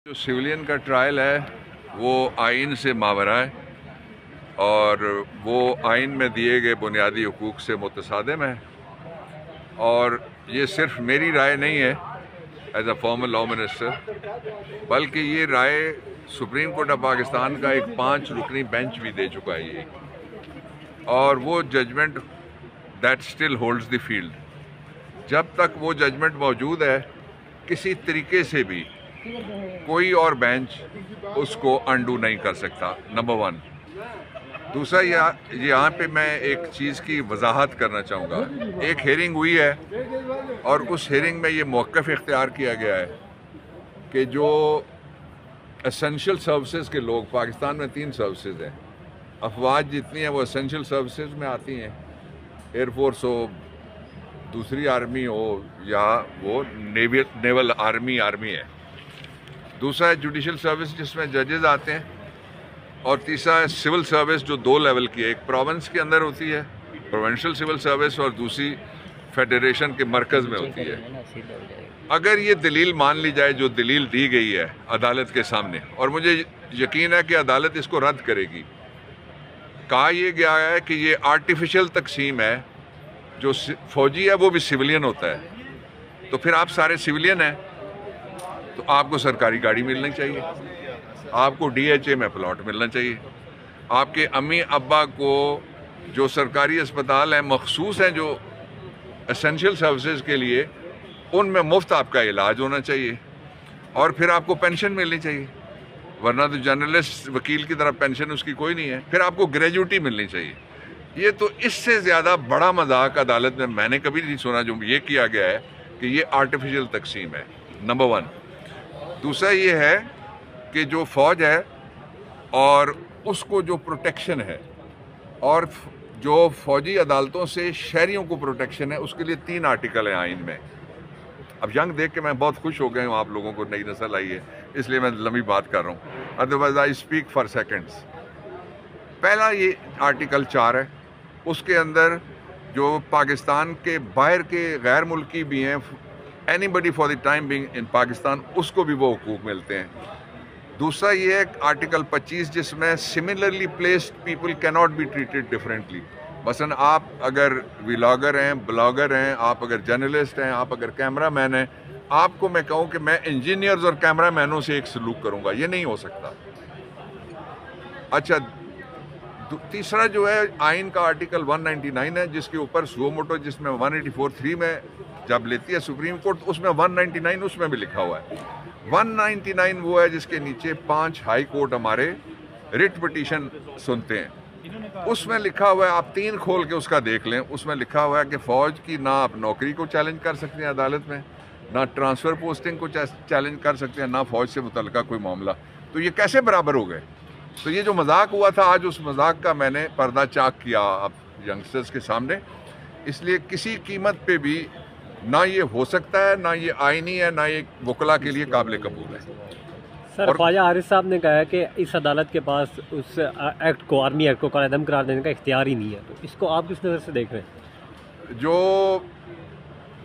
جو सिविलियन का ट्रायल है वो आइन से मावरा है और वो आइन में दिए गए बुनियादी हुकूक से मुतसादिम है। और ये सिर्फ मेरी राय नहीं है as a former law minister, बल्कि ये राय सुप्रीम कोर्ट ऑफ पाकिस्तान का एक 5 रुकनी बेंच भी दे चुका है ये, और वो judgement that still holds the field. जब तक वो जजमेंट मौजूद है किसी तरीके से भी कोई और बेंच उसको अंडू नहीं कर सकता, नंबर 1। दूसरा, यहाँ पे मैं एक चीज़ की वजाहत करना चाहूँगा। एक हेयरिंग हुई है और उस हेयरिंग में ये मौक़िफ़ इख्तियार किया गया है कि जो एसेंशियल सर्विसेज के लोग, पाकिस्तान में 3 सर्विसेज हैं, अफवाज जितनी हैं वो एसेंशियल सर्विसेज में आती हैं, एयरफोर्स हो, दूसरी आर्मी हो, या वो नेवल आर्मी है। दूसरा है जुडिशल सर्विस जिसमें जजेस आते हैं, और तीसरा है सिविल सर्विस जो 2 लेवल की है। एक प्रोविंस के अंदर होती है प्रोविंशियल सिविल सर्विस, और दूसरी फेडरेशन के मरकज़ में होती है। अगर ये दलील मान ली जाए जो दलील दी गई है अदालत के सामने, और मुझे यकीन है कि अदालत इसको रद्द करेगी, कहा यह गया है कि ये आर्टिफिशियल तकसीम है, जो फौजी है वो भी सिविलियन होता है, तो फिर आप सारे सिविलियन हैं, तो आपको सरकारी गाड़ी मिलनी चाहिए, आपको DHA में प्लॉट मिलना चाहिए, आपके अम्मी अब्बा को जो सरकारी अस्पताल हैं मखसूस हैं जो एसेंशियल सर्विसेज के लिए, उनमें मुफ्त आपका इलाज होना चाहिए, और फिर आपको पेंशन मिलनी चाहिए, वरना तो जर्नलिस्ट वकील की तरह पेंशन उसकी कोई नहीं है। फिर आपको ग्रेजुएटी मिलनी चाहिए। ये तो इससे ज़्यादा बड़ा मजाक अदालत में मैंने कभी नहीं सुना जो ये किया गया है कि ये आर्टिफिशियल तकसीम है, नंबर 1। दूसरा ये है कि जो फ़ौज है और उसको जो प्रोटेक्शन है, और जो फ़ौजी अदालतों से शहरियों को प्रोटेक्शन है, उसके लिए 3 आर्टिकल हैं आइन में। अब यंग देख के मैं बहुत खुश हो गया हूँ, आप लोगों को नई नस्ल आई है इसलिए मैं लंबी बात कर रहा हूँ, otherwise I speak for seconds. पहला ये आर्टिकल 4 है, उसके अंदर जो पाकिस्तान के बाहर के गैर मुल्की भी हैं, anybody for the time being in Pakistan, उसको भी वो हुकूक मिलते हैं। दूसरा ये है आर्टिकल 25 जिसमें similarly placed people can not be treated differently. मसलन आप अगर व्लॉगर हैं, ब्लॉगर हैं, आप अगर जर्नलिस्ट हैं, आप अगर कैमरा मैन हैं, आपको मैं कहूँ कि मैं इंजीनियर्स और कैमरा मैनों से एक सलूक करूँगा, ये नहीं हो सकता। अच्छा, तीसरा जो है आइन का आर्टिकल 199 है, जिसके ऊपर सुओ मोटो, जिसमें 184(3) में जब लेती है सुप्रीम कोर्ट, उसमें 199 उसमें भी लिखा हुआ है। 199 वो है जिसके नीचे 5 हाई कोर्ट हमारे रिट पिटीशन सुनते हैं, उसमें लिखा हुआ है, आप 3 खोल के उसका देख लें, उसमें लिखा हुआ है कि फ़ौज की ना आप नौकरी को चैलेंज कर सकते हैं अदालत में, ना ट्रांसफ़र पोस्टिंग को चैलेंज कर सकते हैं, ना फ़ौज से मुतल्लिका कोई मामला। तो ये कैसे बराबर हो गए? तो ये जो मजाक हुआ था, आज उस मजाक का मैंने पर्दा चाक किया आप यंगस्टर्स के सामने। इसलिए किसी कीमत पे भी ना ये हो सकता है, ना ये आईनी है, ना ये वकला के लिए काबिल कबूल है। सर, ख्वाजा हारिस साहब ने कहा है कि इस अदालत के पास उस एक्ट को, आर्मी एक्ट को कालेदम करार देने का इख्तियार ही नहीं है, तो इसको आप किस नज़र से देख रहे हैं? जो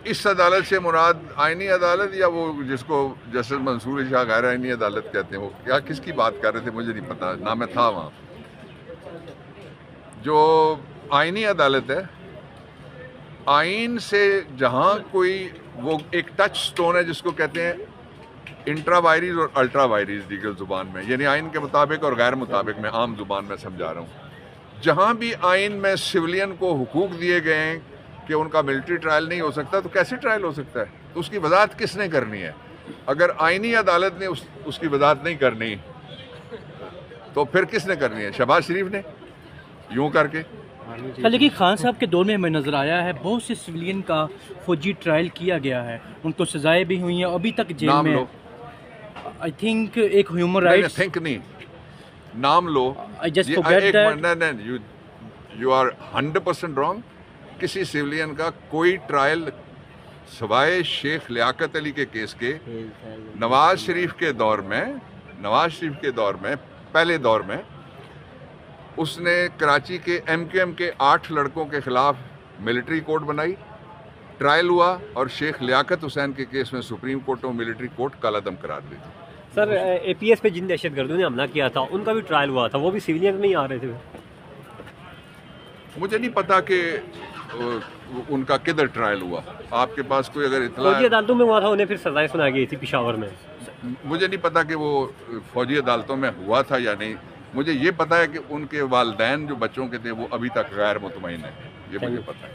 इस अदालत से मुराद आईनी अदालत या वो जिसको जस्टिस मंसूर शाह गैर आईनी अदालत कहते हैं, वो क्या किसकी बात कर रहे थे मुझे नहीं पता, ना मैं था वहाँ। जो आईनी अदालत है, आइन से जहाँ कोई वो एक टच स्टोन है जिसको कहते हैं इंट्रा वायरीज और अल्ट्रा वायरीज लीगल ज़ुबान में, यानी आइन के मुताबिक और गैर मुताबिक, मैं आम ज़ुबान में समझा रहा हूँ। जहाँ भी आइन में सिविलियन को हुकूक दिए गए हैं कि उनका मिलिट्री ट्रायल नहीं हो सकता, तो कैसे ट्रायल हो सकता है? तो उसकी वजाहत किसने करनी है? अगर आइनी अदालत ने उसकी वजाहत नहीं करनी, तो फिर किसने करनी है? शहबाज शरीफ ने, यूं करके। लेकिन खान साहब के दौर में हमें नज़र आया है बहुत से सिविलियन का फौजी ट्रायल किया गया है, उनको सजाएं भी हुई हैं, अभी तक जेल में। आई थिंक एक ह्यूमन राइट्स, थिंक नहीं, नाम लो। I just forget that. You are 100% wrong. किसी सिविलियन का कोई ट्रायल सवाए शेख लियाकत अली के केस के नवाज शरीफ के दौर में पहले दौर में उसने कराची के MQM के 8 लड़कों के खिलाफ मिलिट्री कोर्ट बनाई, ट्रायल हुआ, और शेख लियाकत हुसैन के केस में सुप्रीम कोर्ट और मिलिट्री कोर्ट कालादम करार दी थी। سر اے پی ایس پہ جن دہشت گردوں نے حملہ کیا تھا ان کا بھی ٹرائل ہوا تھا، وہ بھی سویلین میں ہی آ رہے تھے؟ مجھے نہیں پتا کہ ان کا کدھر ٹرائل ہوا، آپ کے پاس کوئی اگر اطلاع فوجی عدالتوں میں ہوا تھا، انہیں پھر سزائیں سنائی گئی تھی پشاور میں. مجھے نہیں پتا کہ وہ فوجی عدالتوں میں ہوا تھا یا نہیں. مجھے یہ پتا ہے کہ ان کے والدین جو بچوں کے تھے وہ ابھی تک غیر مطمئن ہیں، یہ مجھے پتا ہے.